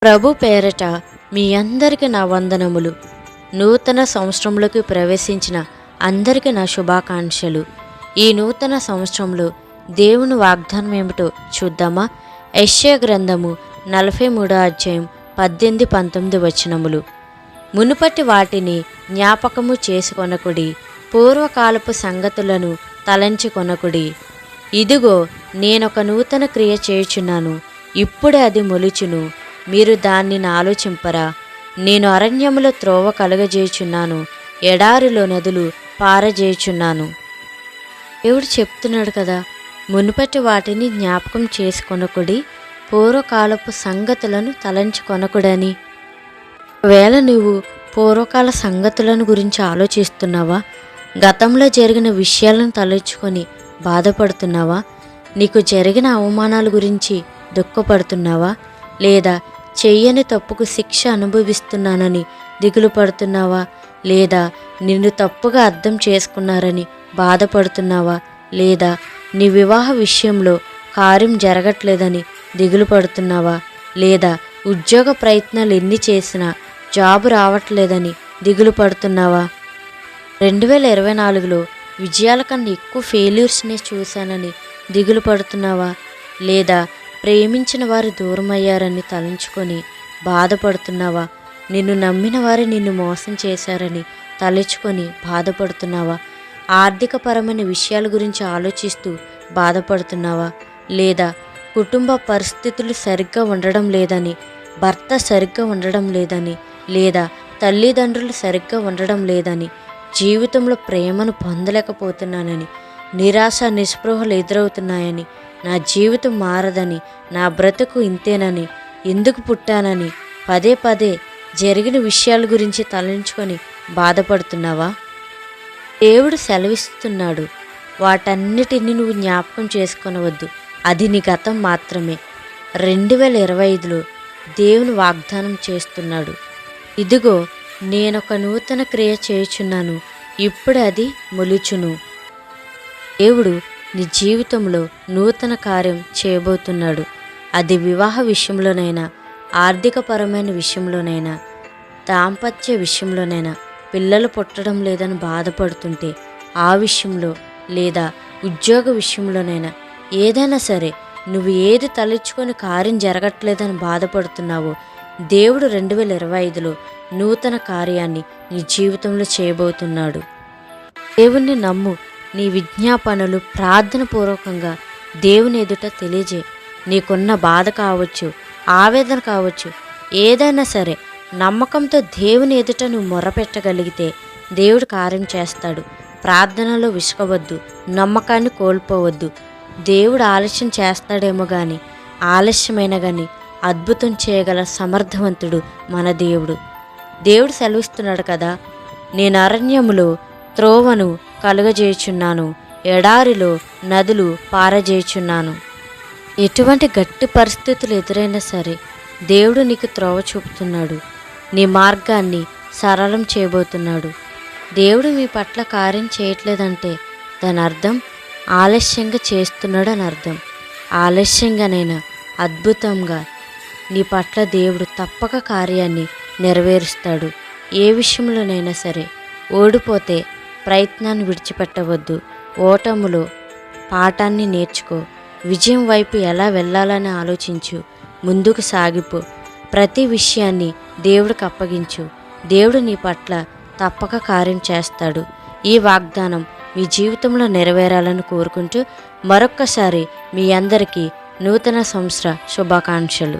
ప్రభు పేరట మీ అందరికీ నా వందనములు. నూతన సంవత్సరంలోకి ప్రవేశించిన అందరికీ నా శుభాకాంక్షలు. ఈ నూతన సంవత్సరంలో దేవుని వాగ్దానం ఏమిటో చూద్దామా? యెషయా గ్రంథము 43వ అధ్యాయం 18-19 వచనములు. మునుపటి వాటిని జ్ఞాపకము చేసుకొనకుడి, పూర్వకాలపు సంగతులను తలంచుకొనకుడి. ఇదిగో నేనొక నూతన క్రియ చేయుచున్నాను, ఇప్పుడే అది మొలుచును, మీరు దాన్ని ఆలోచింపరా? నేను అరణ్యములో త్రోవ కలుగజేయుచున్నాను, ఎడారిలో నదులు పారజేయుచున్నాను. దేవుడు చెప్తున్నాడు కదా, మునుపటి వాటిని జ్ఞాపకం చేసుకొనకుడి, పూర్వకాలపు సంగతులను తలంచుకొనకుడని. ఒకవేళ నువ్వు పూర్వకాల సంగతులను గురించి ఆలోచిస్తున్నావా? గతంలో జరిగిన విషయాలను తలుచుకొని బాధపడుతున్నావా? నీకు జరిగిన అవమానాల గురించి దుఃఖపడుతున్నావా? లేదా చెయ్యని తప్పుకు శిక్ష అనుభవిస్తున్నానని దిగులు పడుతున్నావా? లేదా నిన్ను తప్పుగా అర్థం చేసుకున్నారని బాధపడుతున్నావా? లేదా నీ వివాహ విషయంలో కార్యం జరగట్లేదని దిగులు పడుతున్నావా? లేదా ఉద్యోగ ప్రయత్నాలు ఎన్ని చేసినా జాబు రావట్లేదని దిగులు పడుతున్నావా? 2024లో విజయాల కన్నా ఎక్కువ ఫెయిల్యూర్స్నే చూశానని దిగులు పడుతున్నావా? లేదా ప్రేమించిన వారు దూరమయ్యారని తలంచుకొని బాధపడుతున్నావా? నిన్ను నమ్మిన వారు నిన్ను మోసం చేశారని తలుచుకొని బాధపడుతున్నావా? ఆర్థికపరమైన విషయాల గురించి ఆలోచిస్తూ బాధపడుతున్నావా? లేదా కుటుంబ పరిస్థితులు సరిగ్గా ఉండడం లేదని, భర్త సరిగ్గా ఉండడం లేదని, లేదా తల్లిదండ్రులు సరిగ్గా ఉండడం లేదని, జీవితంలో ప్రేమను పొందలేకపోతున్నానని, నిరాశ నిస్పృహలు ఎదురవుతున్నాయని, నా జీవితం మారదని, నా బ్రతుకు ఇంతేనని, ఎందుకు పుట్టానని పదే పదే జరిగిన విషయాల గురించి తలంచుకొని బాధపడుతున్నావా? దేవుడు సెలవిస్తున్నాడు, వాటన్నిటిని నువ్వు జ్ఞాపకం చేసుకొనవద్దు, అది నీ గతం మాత్రమే. 2025లో దేవుని వాగ్దానం చేస్తున్నాడు, ఇదిగో నేనొక నూతన క్రియ చేయుచున్నాను, ఇప్పుడు అది మొలుచును. దేవుడు నీ జీవితంలో నూతన కార్యం చేయబోతున్నాడు. అది వివాహ విషయంలోనైనా, ఆర్థికపరమైన విషయంలోనైనా, దాంపత్య విషయంలోనైనా, పిల్లలు పుట్టడం లేదని బాధపడుతుంటే ఆ విషయంలో, లేదా ఉద్యోగ విషయంలోనైనా, ఏదైనా సరే నువ్వు ఏది తలుచుకొని కార్యం జరగట్లేదని బాధపడుతున్నావో, దేవుడు 2025లో నూతన కార్యాన్ని నీ జీవితంలో చేయబోతున్నాడు. దేవుణ్ణి నమ్ము. నీ విజ్ఞాపనలు ప్రార్థన పూర్వకంగా దేవుని ఎదుట తెలియజే. నీకున్న బాధ కావచ్చు, ఆవేదన కావచ్చు, ఏదైనా సరే నమ్మకంతో దేవుని ఎదుట నువ్వు మొరపెట్టగలిగితే దేవుడు కార్యం చేస్తాడు. ప్రార్థనలో విసుకవద్దు, నమ్మకాన్ని కోల్పోవద్దు. దేవుడు ఆలస్యం చేస్తాడేమో కానీ, ఆలస్యమైన కానీ అద్భుతం చేయగల సమర్థవంతుడు మన దేవుడు. దేవుడు సెలవిస్తున్నాడు కదా, నేను అరణ్యములో త్రోవను కలుగజేయుచున్నాను, ఎడారిలో నదులు పారజేయుచున్నాను. ఎటువంటి గట్టి పరిస్థితులు ఎదురైనా సరే దేవుడు నీకు త్రోవ చూపుతున్నాడు, నీ మార్గాన్ని సరళం చేయబోతున్నాడు. దేవుడు మీ పట్ల కార్యం చేయట్లేదంటే దాని అర్థం ఆలస్యంగా చేస్తున్నాడు అని అర్థం. ఆలస్యంగానైనా అద్భుతంగా నీ పట్ల దేవుడు తప్పక కార్యాన్ని నెరవేరుస్తాడు. ఏ విషయంలోనైనా సరే ఓడిపోతే ప్రయత్నాన్ని విడిచిపెట్టవద్దు. ఓటములో పాఠాన్ని నేర్చుకో. విజయం వైపు ఎలా వెళ్ళాలని ఆలోచించు. ముందుకు సాగిపో. ప్రతి విషయాన్ని దేవుడికి అప్పగించు. దేవుడు నీ పట్ల తప్పక కార్యం చేస్తాడు. ఈ వాగ్దానం మీ జీవితంలో నెరవేరాలని కోరుకుంటూ మరొక్కసారి మీ అందరికీ నూతన సంవత్సర శుభాకాంక్షలు.